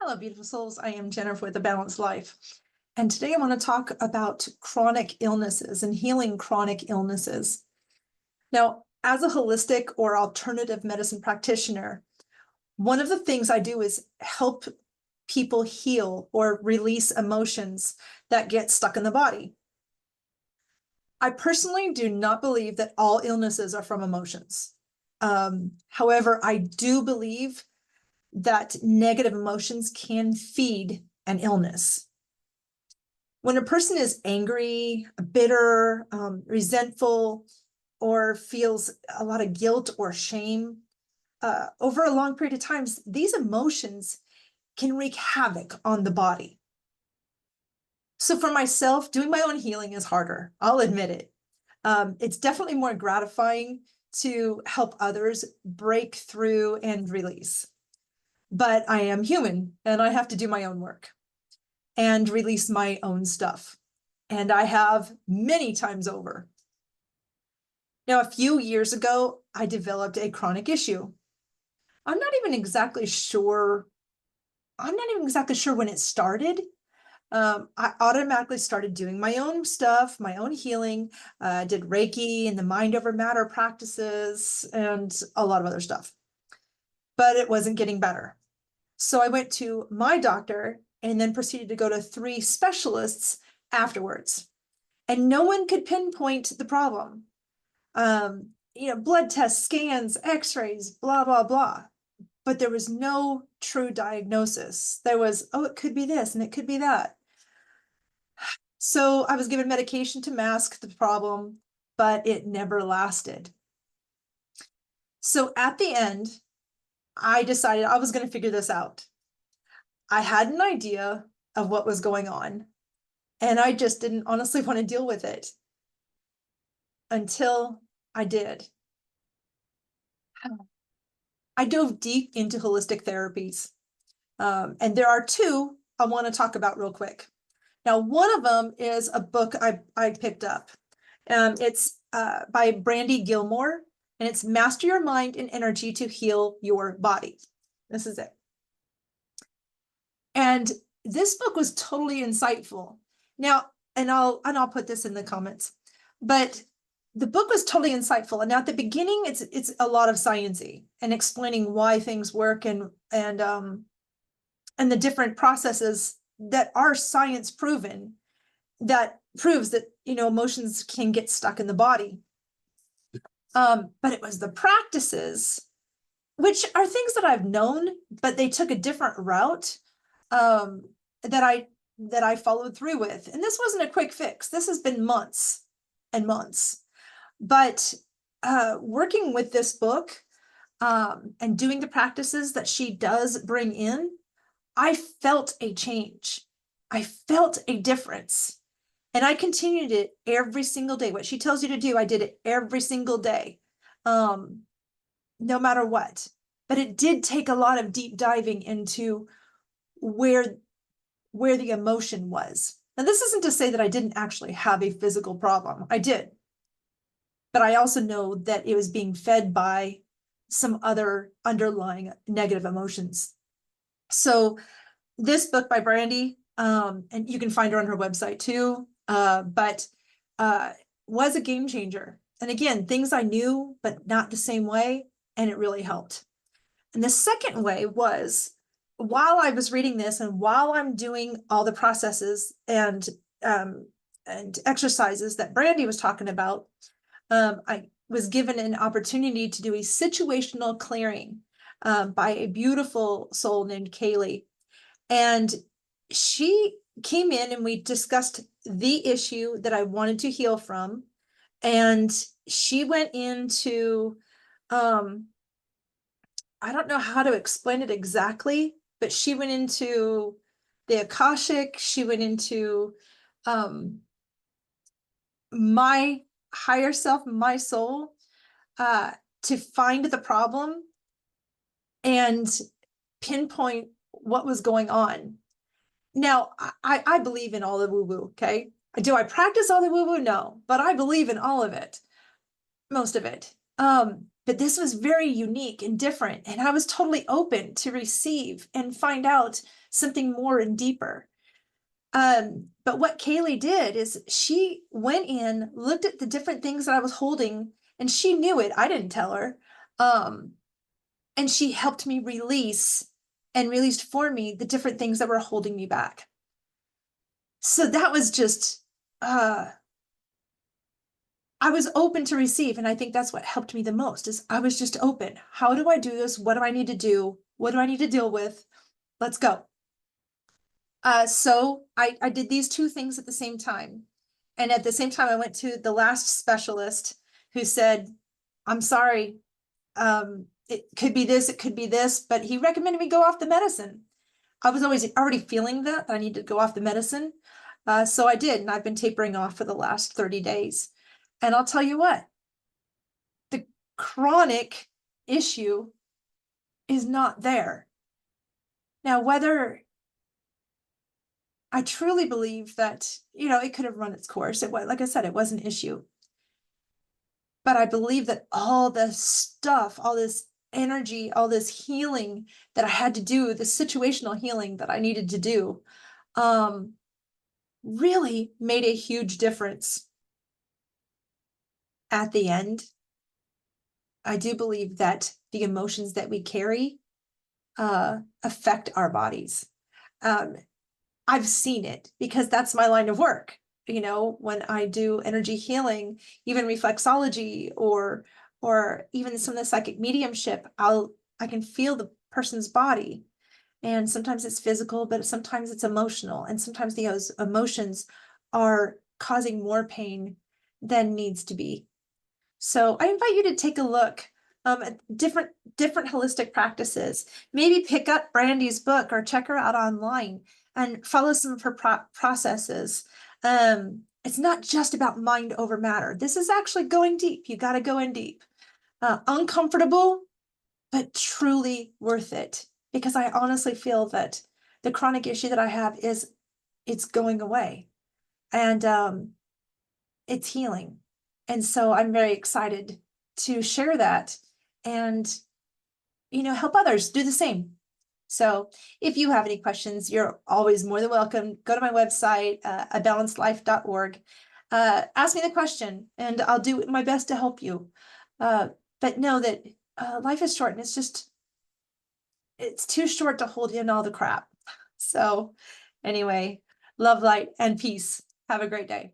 Hello, beautiful souls. I am Jennifer with A Balanced Life. And today I want to talk about chronic illnesses and healing chronic illnesses. Now, as a holistic or alternative medicine practitioner, one of the things I do is help people heal or release emotions that get stuck in the body. I personally do not believe that all illnesses are from emotions. However, I do believe that negative emotions can feed an illness. When a person is angry, bitter, resentful, or feels a lot of guilt or shame, over a long period of time, these emotions can wreak havoc on the body. So for myself, doing my own healing is harder. I'll admit it. It's definitely more gratifying to help others break through and release. But I am human and I have to do my own work and release my own stuff. And I have many times over. Now, a few years ago, I developed a chronic issue. I'm not even exactly sure when it started. I automatically started doing my own stuff, my own healing, did Reiki and the mind over matter practices and a lot of other stuff. But it wasn't getting better. So I went to my doctor and then proceeded to go to 3 specialists afterwards. And no one could pinpoint the problem. Blood tests, scans, x-rays, blah, blah, blah. But there was no true diagnosis. There was, oh, it could be this and it could be that. So I was given medication to mask the problem, but it never lasted. So at the end, I decided I was going to figure this out. I had an idea of what was going on, and I just didn't honestly want to deal with it until I did. I dove deep into holistic therapies, and there are 2 I want to talk about real quick. Now, one of them is a book I picked up. It's by Brandy Gillmore, and it's Master Your Mind and Energy to Heal Your Body. This is it. And this book was totally insightful. Now, and I'll put this in the comments, but the book was totally insightful. And now at the beginning, it's a lot of sciencey and explaining why things work and the different processes that are science proven that proves that emotions can get stuck in the body. But it was the practices, which are things that I've known, but they took a different route that I followed through with. And this wasn't a quick fix. This has been months and months. But working with this book and doing the practices that she does bring in, I felt a change. I felt a difference. And I continued it every single day. What she tells you to do, I did it every single day, no matter what. But it did take a lot of deep diving into where the emotion was. Now, this isn't to say that I didn't actually have a physical problem. I did. But I also know that it was being fed by some other underlying negative emotions. So this book by Brandy, and you can find her on her website too, but was a game changer. And again, things I knew, but not the same way, and it really helped. And the second way was, while I was reading this and while I'm doing all the processes and exercises that Brandy was talking about, I was given an opportunity to do a situational clearing by a beautiful soul named Kaylee. And she came in and we discussed the issue that I wanted to heal from. And she went into, I don't know how to explain it exactly, but she went into the Akashic, she went into my higher self, my soul, to find the problem and pinpoint what was going on. Now, I believe in all the woo-woo, okay? Do I practice all the woo-woo? No, but I believe in all of it, most of it. But this was very unique and different, and I was totally open to receive and find out something more and deeper. But what Kaylee did is she went in, looked at the different things that I was holding, and she knew it. I didn't tell her. Um, and she helped me release and released for me the different things that were holding me back. So that was just, I was open to receive. And I think that's what helped me the most is I was just open. How do I do this? What do I need to do? What do I need to deal with? Let's go. So I did these two things at the same time. And at the same time, I went to the last specialist who said, I'm sorry, it could be this, it could be this, but he recommended me go off the medicine. I was always already feeling that I needed to go off the medicine. So I did, and I've been tapering off for the last 30 days. And I'll tell you what, the chronic issue is not there. Now, whether I truly believe that, it could have run its course. It was, like I said, it was an issue. But I believe that all this stuff, all this energy, all this healing that I had to do, the situational healing that I needed to do, really made a huge difference. At the end, I do believe that the emotions that we carry affect our bodies. I've seen it because that's my line of work. When I do energy healing, even reflexology or even some of the psychic mediumship, I can feel the person's body. And sometimes it's physical, but sometimes it's emotional. And sometimes those emotions are causing more pain than needs to be. So I invite you to take a look at different holistic practices. Maybe pick up Brandy's book or check her out online and follow some of her processes. It's not just about mind over matter. This is actually going deep. You got to go in deep. Uncomfortable, but truly worth it. Because I honestly feel that the chronic issue that I have it's going away. And it's healing. And so I'm very excited to share that and, help others do the same. So if you have any questions, you're always more than welcome. Go to my website, abalancedlife.org. Ask me the question and I'll do my best to help you. But know that life is short and it's too short to hold in all the crap. So anyway, love, light, and peace. Have a great day.